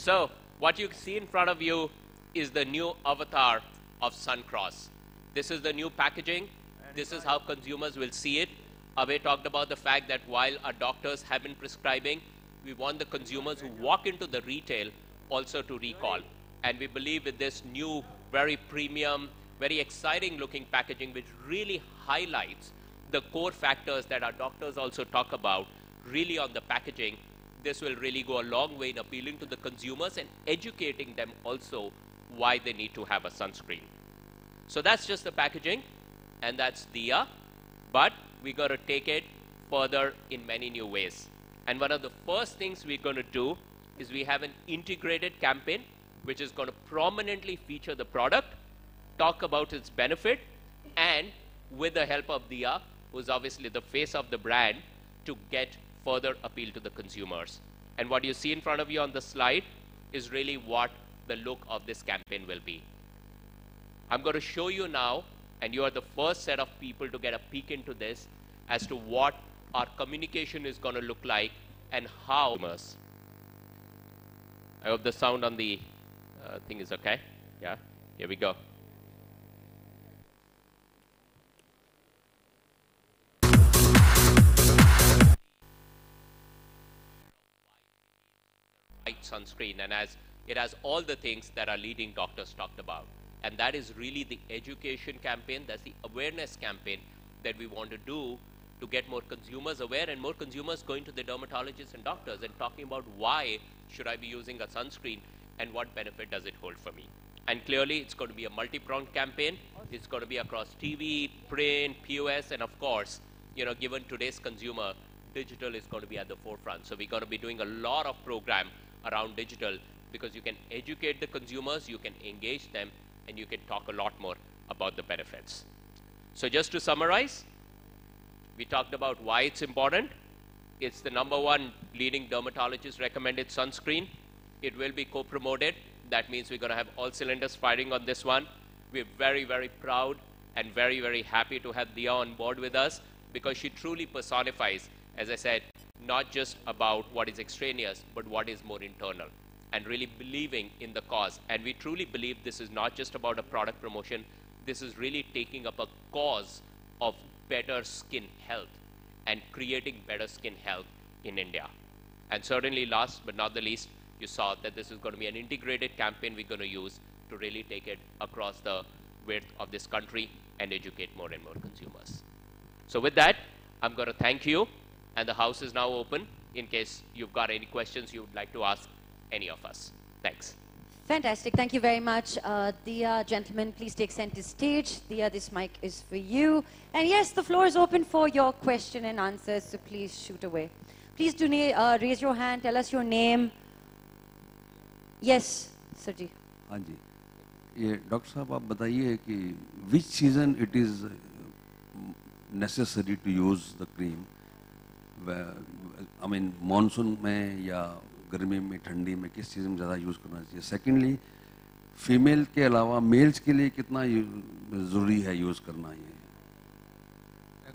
So what you see in front of you is the new avatar of Suncross. This is the new packaging. This is how consumers will see it. Abhay talked about the fact that while our doctors have been prescribing, we want the consumers who walk into the retail also to recall. And we believe with this new, very premium, very exciting looking packaging, which really highlights the core factors that our doctors also talk about, really on the packaging, this will really go a long way in appealing to the consumers and educating them also why they need to have a sunscreen. So that's just the packaging, and that's Diya, but we got to take it further in many new ways. And one of the first things we're going to do is we have an integrated campaign which is going to prominently feature the product, talk about its benefit, and with the help of Diya, who's obviously the face of the brand, to get further appeal to the consumers. And what you see in front of you on the slide is really what the look of this campaign will be. I'm going to show you now, and you are the first set of people to get a peek into this, as to what our communication is going to look like and how. I hope the sound on the thing is okay. Yeah, here we go. White sunscreen, and as it has all the things that our leading doctors talked about. And that is really the education campaign, that's the awareness campaign that we want to do to get more consumers aware and more consumers going to the dermatologists and doctors and talking about why should I be using a sunscreen and what benefit does it hold for me. And clearly it's going to be a multi-pronged campaign. It's going to be across TV, print, POS, and of course, you know, given today's consumer, digital is going to be at the forefront. So we're going to be doing a lot of program around digital because you can educate the consumers, you can engage them, and you can talk a lot more about the benefits. So just to summarize, we talked about why it's important. It's the #1 leading dermatologist recommended sunscreen. It will be co-promoted. That means we're going to have all cylinders firing on this one. We're very, very proud and very, very happy to have Diya on board with us because she truly personifies, as I said, not just about what is extraneous, but what is more internal, and really believing in the cause. And we truly believe this is not just about a product promotion. This is really taking up a cause of better skin health and creating better skin health in India. And certainly last but not the least, you saw that this is going to be an integrated campaign we're going to use to really take it across the width of this country and educate more and more consumers. So with that, I'm going to thank you, and the house is now open in case you've got any questions you would like to ask any of us. Thanks. Fantastic. Thank you very much. Diya, gentlemen, please take center stage. Diya, this mic is for you. And yes, the floor is open for your question and answers, so please shoot away. Please do raise your hand, tell us your name. Yes, Sirji. हाँ जी, ये doctor साहब आप बताइए कि which season it is necessary to use the cream? I mean, monsoon में या गर्मी में, ठंडी में, किस चीज़ में ज़्यादा यूज़ करना चाहिए? सेकेंडली, फीमेल के अलावा मेल्स के लिए कितना ज़रूरी है यूज़ करना ये?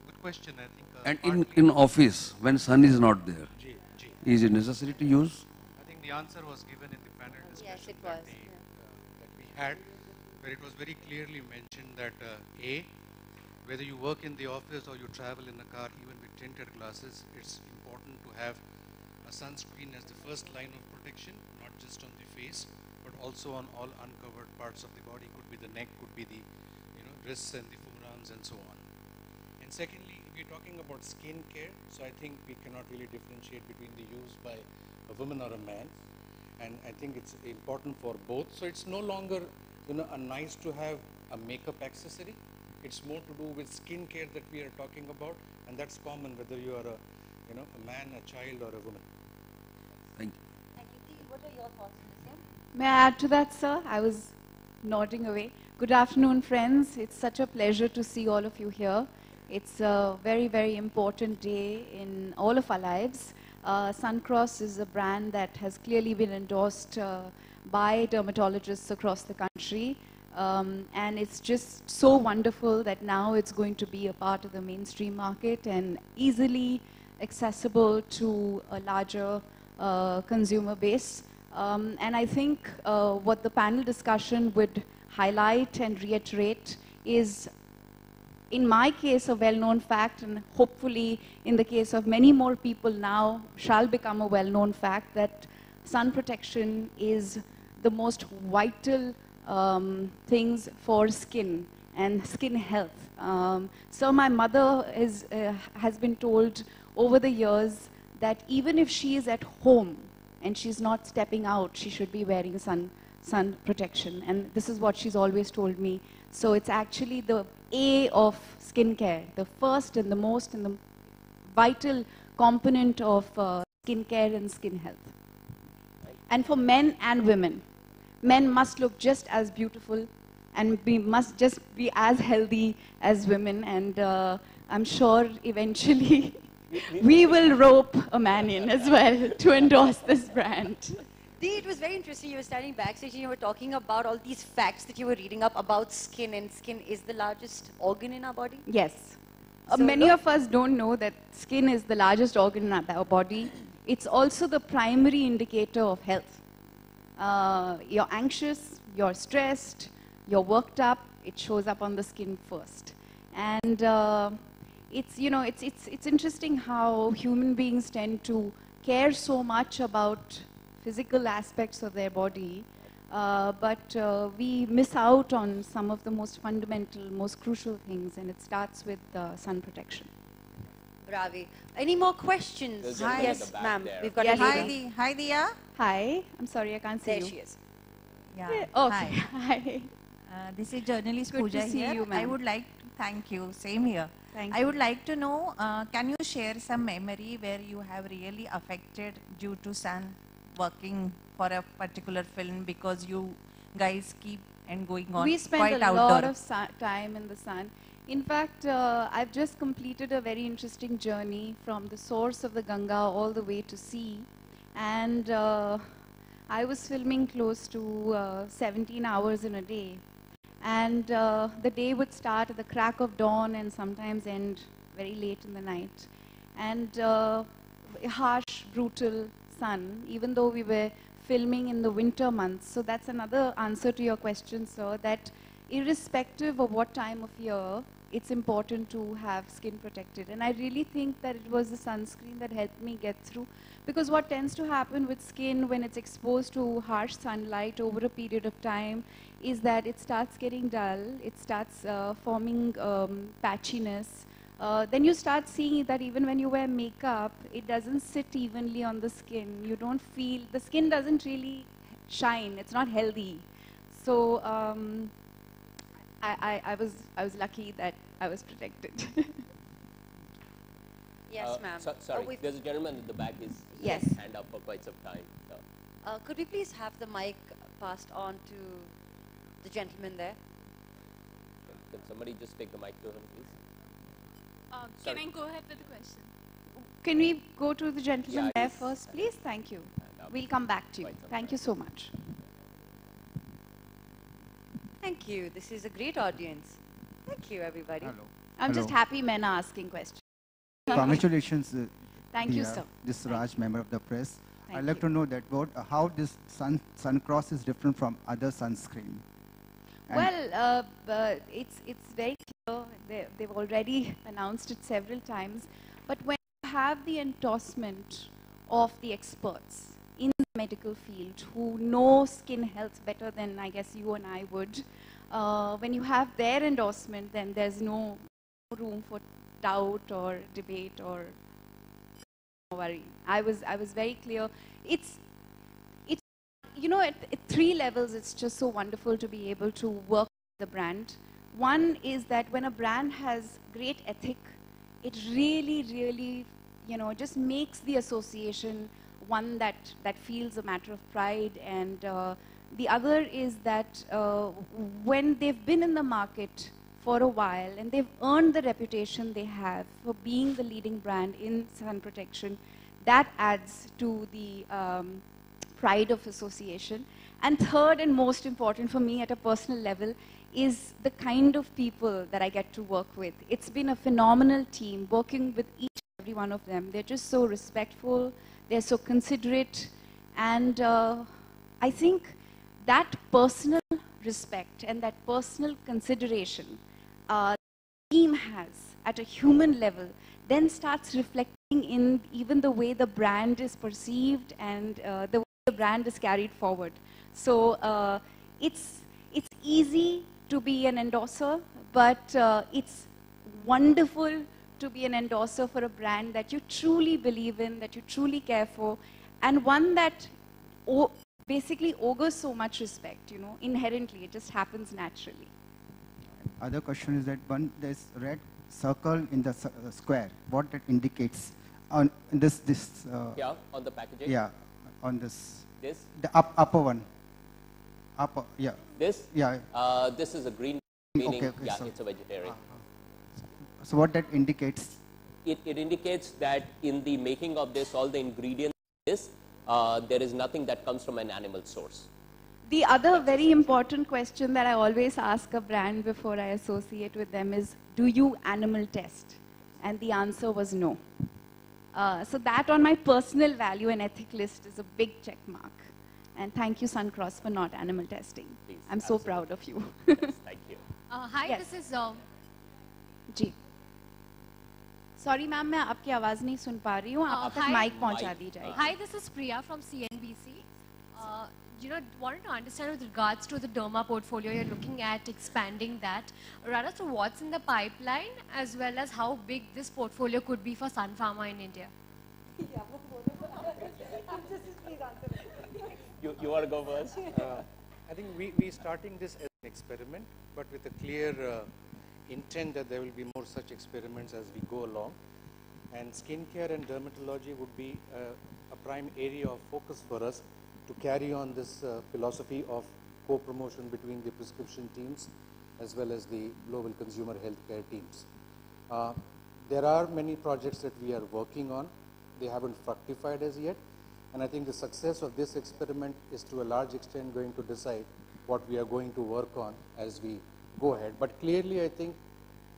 Good question. I think. And in office when sun is not there, is it necessary to use? I think the answer was given in the panel discussion. Yes, it was. That we had, where it was very clearly mentioned that A, whether you work in the office or you travel in a car, even with tinted glasses, it's important to have a sunscreen as the first line of protection, not just on the face, but also on all uncovered parts of the body. Could be the neck, could be the wrists and the forearms and so on. And secondly, if you're talking about skin care, so I think we cannot really differentiate between the use by a woman or a man. And I think it's important for both. So it's no longer a nice to have a makeup accessory. It's more to do with skin care that we are talking about, and that's common whether you are a man, a child, or a woman. Thank you. Thank you. Dee, what are your thoughts on this one? May I add to that, sir? I was nodding away. Good afternoon, friends. It's such a pleasure to see all of you here. It's a very, very important day in all of our lives. Suncross is a brand that has clearly been endorsed by dermatologists across the country. And it's just so wonderful that now it's going to be a part of the mainstream market and easily accessible to a larger consumer base. And I think what the panel discussion would highlight and reiterate is, in my case, a well-known fact, and hopefully in the case of many more people now shall become a well-known fact, that sun protection is the most vital things for skin and skin health. So my mother has been told over the years that even if she is at home and she's not stepping out, she should be wearing sun protection. And this is what she's always told me. So it's actually the A of skincare, the first and the most and the vital component of skincare and skin health. And for men and women, men must look just as beautiful and must just be as healthy as women. And I'm sure eventually we will rope a man in as well to endorse this brand. Dee, it was very interesting. You were standing backstage and you were talking about all these facts that you were reading up about skin, and skin is the largest organ in our body. Yes. So Many of us don't know that skin is the largest organ in our body. It's also the primary indicator of health. You're anxious, you're stressed, you're worked up, it shows up on the skin first. And it's, you know, it's interesting how human beings tend to care so much about physical aspects of their body, but we miss out on some of the most fundamental, most crucial things, and it starts with sun protection. Bravi. Any more questions? Hi. Yes, ma'am. We've got Yes. a lady. Hi, Diya. Hi, I'm sorry, I can't see There you. she is. Yeah. Okay. Hi. Hi. This is journalist Good to Pooja see here. you, ma'am. I would like to thank you. Same here. Thank I you. would like to know, can you share some memory where you have really affected due to sun working for a particular film, because you guys keep and going on We spent quite a outdoor? lot of time in the sun. In fact, I've just completed a very interesting journey from the source of the Ganga all the way to sea. And I was filming close to 17 hours in a day. And the day would start at the crack of dawn and sometimes end very late in the night. And harsh, brutal sun, even though we were filming in the winter months. So that's another answer to your question, sir, that irrespective of what time of year, it's important to have skin protected. And I really think that it was the sunscreen that helped me get through. Because what tends to happen with skin when it's exposed to harsh sunlight over a period of time is that it starts getting dull, it starts forming patchiness. Then you start seeing that even when you wear makeup, it doesn't sit evenly on the skin. You don't feel, the skin doesn't really shine, it's not healthy. So I was lucky that I was protected. Yes, ma'am. Sorry, there's a gentleman in the back. He's Yes. his hand up for quite some time. So. Could we please have the mic passed on to the gentleman there? Can somebody just take the mic to him, please? Can I go ahead with the question? Can we go to the gentleman Yeah, there yes. first, please? Thank you. And, We'll come back to you. quite some Thank you so much. Thank you. This is a great audience. Thank you, everybody. Hello. I'm just Hello. happy men are asking questions. Congratulations. Thank you, Diya, sir. This Raj, member of the press. Thank I'd like you. to know that how this sun cross is different from other sunscreen. And Well, it's very clear. They've already announced it several times. But when you have the endorsement of the experts in the medical field who know skin health better than I guess you and I would, when you have their endorsement, then there's no room for doubt or debate or worry. I was very clear. It's you know, at 3 levels, it's just so wonderful to be able to work with the brand. One is that when a brand has great ethic, it really, you know, just makes the association one that feels a matter of pride. And the other is that when they've been in the market for a while and they've earned the reputation they have for being the leading brand in sun protection, that adds to the pride of association. And third and most important for me at a personal level is the kind of people that I get to work with. It's been a phenomenal team working with each and every one of them. They're just so respectful, they're so considerate, and I think that personal respect and that personal consideration the team has at a human level then starts reflecting in even the way the brand is perceived and the way the brand is carried forward. So it's easy to be an endorser, but it's wonderful to be an endorser for a brand that you truly believe in, that you truly care for, and one that basically augurs so much respect, you know, inherently. It just happens naturally. Other question is that there's red circle in the square. What that indicates on this? Yeah, on the packaging. Yeah, on this. This. The upper one. Upper. Yeah. This. Yeah. This is a green. Meaning, okay, yeah, so it's a vegetarian. So what that indicates? It indicates that in the making of this, all the ingredients, there is nothing that comes from an animal source. The other very important question that I always ask a brand before I associate with them is, do you animal test? And the answer was no. So that on my personal value and ethic list is a big check mark. And thank you, Suncross, for not animal testing. Please, I'm so proud of you. Yes, thank you. Hi, Yes. this is... ji. Sorry, ma'am, मैं आपकी आवाज़ नहीं सुन पा रही हूँ. आप तक mic पहुँचा दी जाए. Hi, this is Priya from CNBC. You know, wanted to understand with regards to the derma portfolio, you're looking at expanding that. Rather, so what's in the pipeline, as well as how big this portfolio could be for Sun Pharma in India? You want to go first? I think we starting this as an experiment, but with a clear intent that there will be more such experiments as we go along. And skincare and dermatology would be a prime area of focus for us to carry on this philosophy of co-promotion between the prescription teams as well as the global consumer healthcare teams. There are many projects that we are working on. They haven't fructified as yet. And I think the success of this experiment is to a large extent going to decide what we are going to work on as we go ahead. But clearly, I think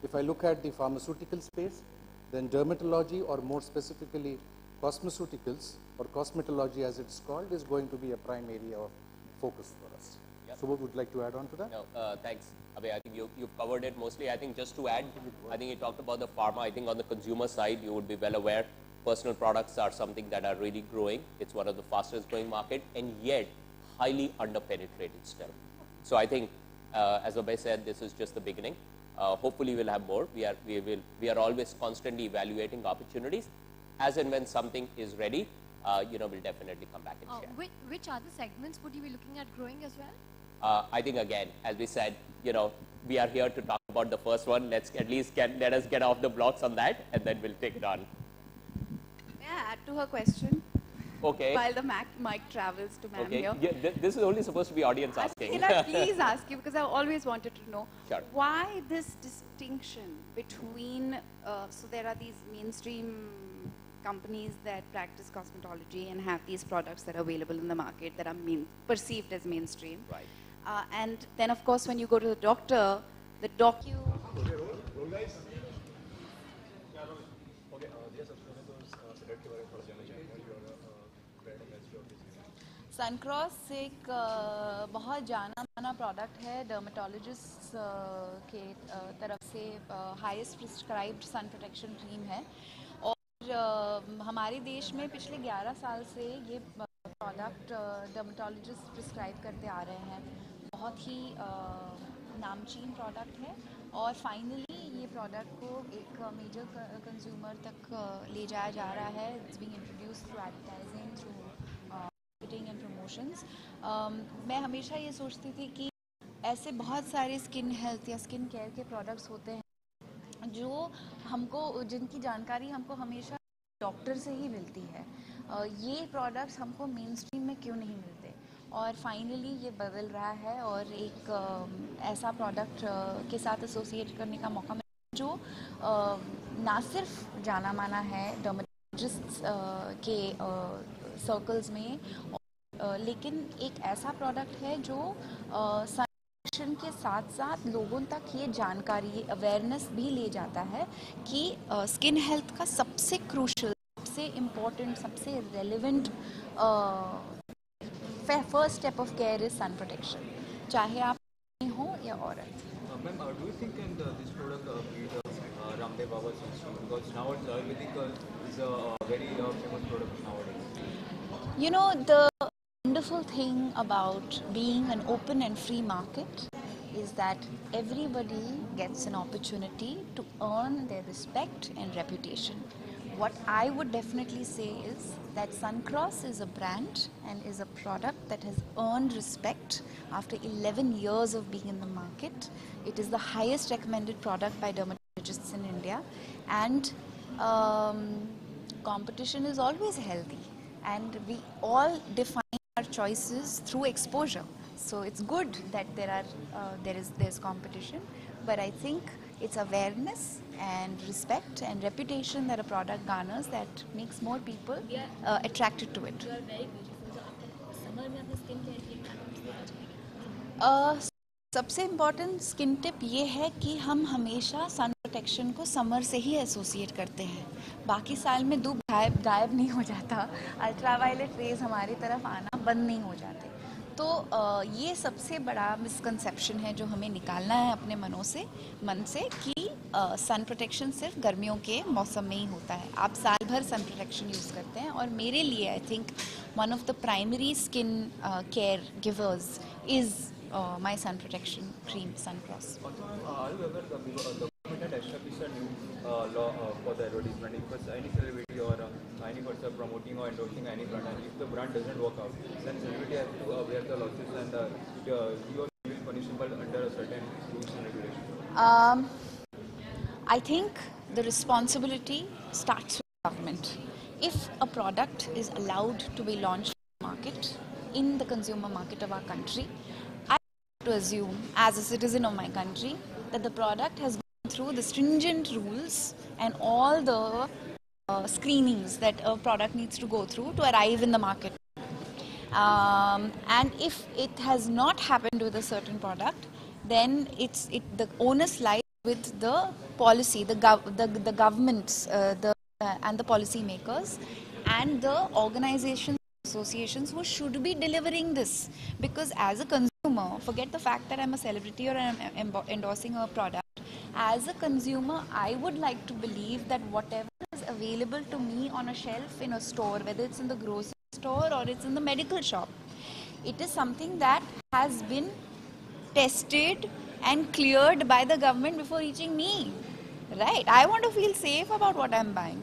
if I look at the pharmaceutical space, then dermatology, or more specifically cosmeceuticals or cosmetology as it's called, is going to be a prime area of focus for us. Yep. So what would you like to add on to that? No, thanks, Abhay. I think you've covered it mostly. I think just to add, I think you talked about the pharma. I think on the consumer side, you would be well aware, personal products are something that are really growing. It's one of the fastest growing market, and yet highly underpenetrated still. So I think, as Abhay said, this is just the beginning. Hopefully we'll have more. We are always constantly evaluating opportunities. As and when something is ready, you know, we'll definitely come back and share. Which other segments would you be looking at growing as well? I think again, as we said, you know, we are here to talk about the first one. Let's at least let us get off the blocks on that, and then we'll take it on. May I add to her question? Okay. While the mic travels to ma'am Okay. here. Yeah, this is only supposed to be audience asking. Can I please ask you, because I always wanted to know, Sure. why this distinction between, so there are these mainstream companies that practice cosmetology and have these products that are available in the market that are perceived as mainstream. Right. And then, of course, when you go to the doctor, the docu... Suncross एक बहुत जाना माना product है dermatologist के तरफ से highest prescribed sun protection cream है और हमारे देश में पिछले 11 साल से ये प्रोडक्ट डर्मेटोलॉजिस्ट प्रिस्क्राइब करते आ रहे हैं बहुत ही नामचीन प्रोडक्ट है और फाइनली ये प्रोडक्ट को एक मेजर कंज्यूमर तक ले जाया जा रहा है it's being introduced through advertising through and promotions मैं हमेशा ये सोचती थी कि ऐसे बहुत सारे स्किन हेल्थ या स्किन केयर के प्रोडक्ट्स होते हैं जो हमको जिनकी जानकारी हमको हमेशा डॉक्टर से ही मिलती है ये प्रोडक्ट्स हमको मेन स्ट्रीम में क्यों नहीं मिलते और फाइनली ये बदल रहा है और एक ऐसा प्रोडक्ट के साथ एसोसिएट करने का मौका मिला जो ना सिर्फ जाना माना है डर्मेटोलॉजिस्ट के सर्कल्स में लेकिन एक ऐसा प्रोडक्ट है जो सनप्रोटेक्शन के साथ साथ लोगों तक ये जानकारी अवेयरनेस भी ले जाता है कि स्किन हेल्थ का सबसे क्रूशल सबसे इम्पोर्टेंट सबसे relevant first step of care is sun protection. चाहे आप हो या औरत. Ma'am, do you think can this product beat Ramdev Baba's sunscreen? Because now it's Ayurvedic is a very famous product nowadays. You know, the wonderful thing about being an open and free market is that everybody gets an opportunity to earn their respect and reputation. What I would definitely say is that Suncross is a brand and is a product that has earned respect after 11 years of being in the market. It is the highest recommended product by dermatologists in India, and competition is always healthy, and we all define our choices through exposure. So it's good that there's competition, but I think it's awareness and respect and reputation that a product garners that makes more people attracted to it. सबसे important skin tip ये है कि हम हमेशा sun protection को summer से ही associate करते हैं. बाकी साल में धूप गायब नहीं हो जाता. अल्ट्रावायलेट रेज हमारी तरफ आना बंद नहीं हो जाते. तो ये सबसे बड़ा मिसकंसेप्शन है जो हमें निकालना है अपने मन से कि सन प्रोटेक्शन सिर्फ गर्मियों के मौसम में ही होता है. आप साल भर सन प्रोटेक्शन यूज़ करते हैं, और मेरे लिए I think one of the primary skin care givers is my sun protection cream, Suncross. Also, are you aware the government had established a new law for the advertisement? If any celebrity or any person promoting or endorsing any brand, and if the brand doesn't work out, then celebrity has to bear the losses, and he or she will be punishable under a certain rules and regulations. I think the responsibility starts with government. If a product is allowed to be launched in the market, in the consumer market of our country, to assume as a citizen of my country that the product has gone through the stringent rules and all the screenings that a product needs to go through to arrive in the market. And if it has not happened with a certain product, then the onus lies with the policy, the governments, and the policy makers and the organizations, associations who should be delivering this. Because as a consumer, forget the fact that I'm a celebrity or I'm endorsing a product. As a consumer, I would like to believe that whatever is available to me on a shelf in a store, whether it's in the grocery store or it's in the medical shop, it is something that has been tested and cleared by the government before reaching me. Right? I want to feel safe about what I'm buying.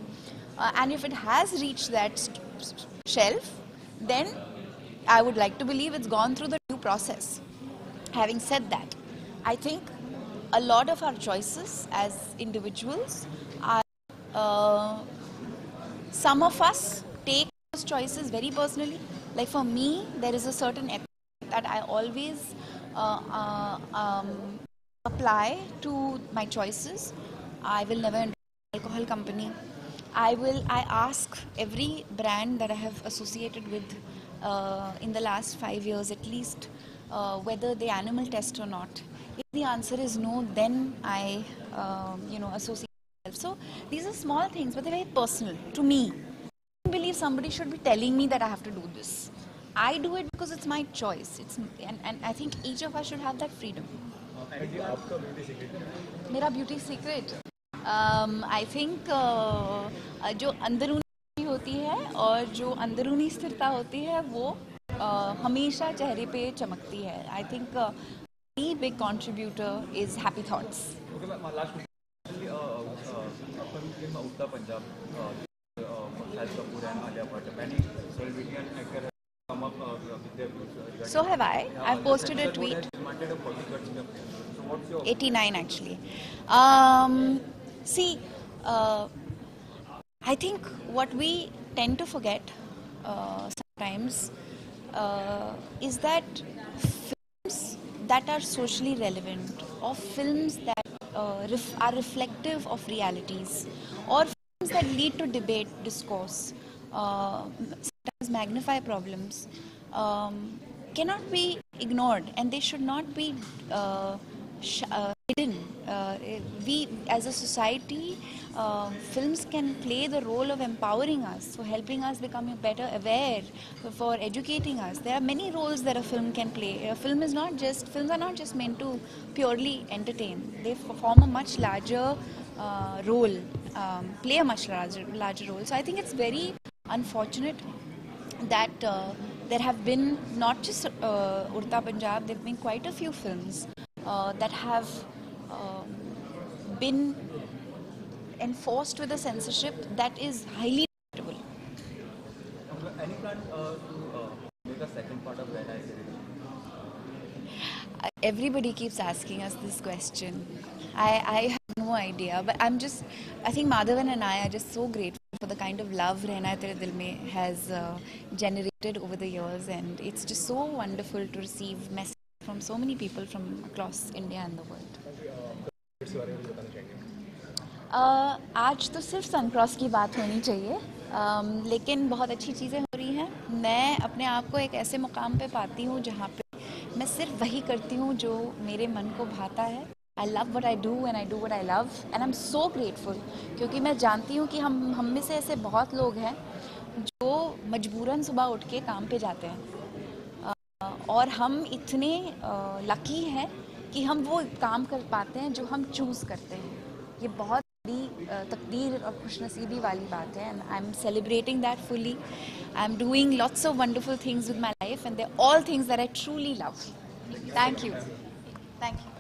And if it has reached that shelf, then I would like to believe it's gone through the due process. Having said that, I think a lot of our choices as individuals are, some of us take those choices very personally. Like for me, there is a certain ethic that I always apply to my choices. I will never endorse an alcohol company. I ask every brand that I have associated with in the last 5 years at least whether they animal test or not. If the answer is no, then I associate myself. So these are small things, but they're very personal to me. I don't believe somebody should be telling me that I have to do this. I do it because it's my choice. And I think each of us should have that freedom. मेरा beauty secret? I think जो अंदरूनी होती है और जो अंदरूनी स्थिरता होती है वो हमेशा चेहरे पे चमकती है. I think any big contributor is happy thoughts. Okay, my last question. Uttar Punjab, Kapoor and Alia Bhatt, many celebrity and actors have come up with their views. So have I. I've posted a tweet. Demanded a 40 cuts in the film. So what's your 89 actually. See, I think what we tend to forget sometimes is that films that are socially relevant, or films that are reflective of realities, or films that lead to debate, discourse, sometimes magnify problems, cannot be ignored, and they should not be hidden. We, as a society, films can play the role of empowering us, for helping us become better aware, for educating us. There are many roles that a film can play. Films are not just meant to purely entertain. They form a much larger role, play a much larger role. So I think it's very unfortunate that there have been not just Urta Punjab, there have been quite a few films that have been enforced with a censorship that is highly debatable. Any plan to make a second part of Rehna series? Everybody keeps asking us this question. I have no idea, but I think Madhavan and I are just so grateful for the kind of love Rehna Hai Tere Dil Mein has generated over the years, and it's just so wonderful to receive messages from so many people from across India and the world. आज तो सिर्फ Suncross की बात होनी चाहिए, लेकिन बहुत अच्छी चीज़ें हो रही हैं. मैं अपने आप को एक ऐसे मुकाम पे पाती हूँ जहाँ पे मैं सिर्फ वही करती हूँ जो मेरे मन को भाता है. I love what I do and I do what I love, and I'm so grateful, क्योंकि मैं जानती हूँ कि हम में से ऐसे बहुत लोग हैं जो मजबूरन सुबह उठ के काम पे जाते हैं, और हम इतने लकी हैं कि हम वो काम कर पाते हैं जो हम चूज़ करते हैं. ये बहुत बड़ी तकदीर और खुशनसीबी वाली बात है, and I'm celebrating that fully. I'm doing lots of wonderful things with my life, and they're all things that I truly love. Thank you. Thank you.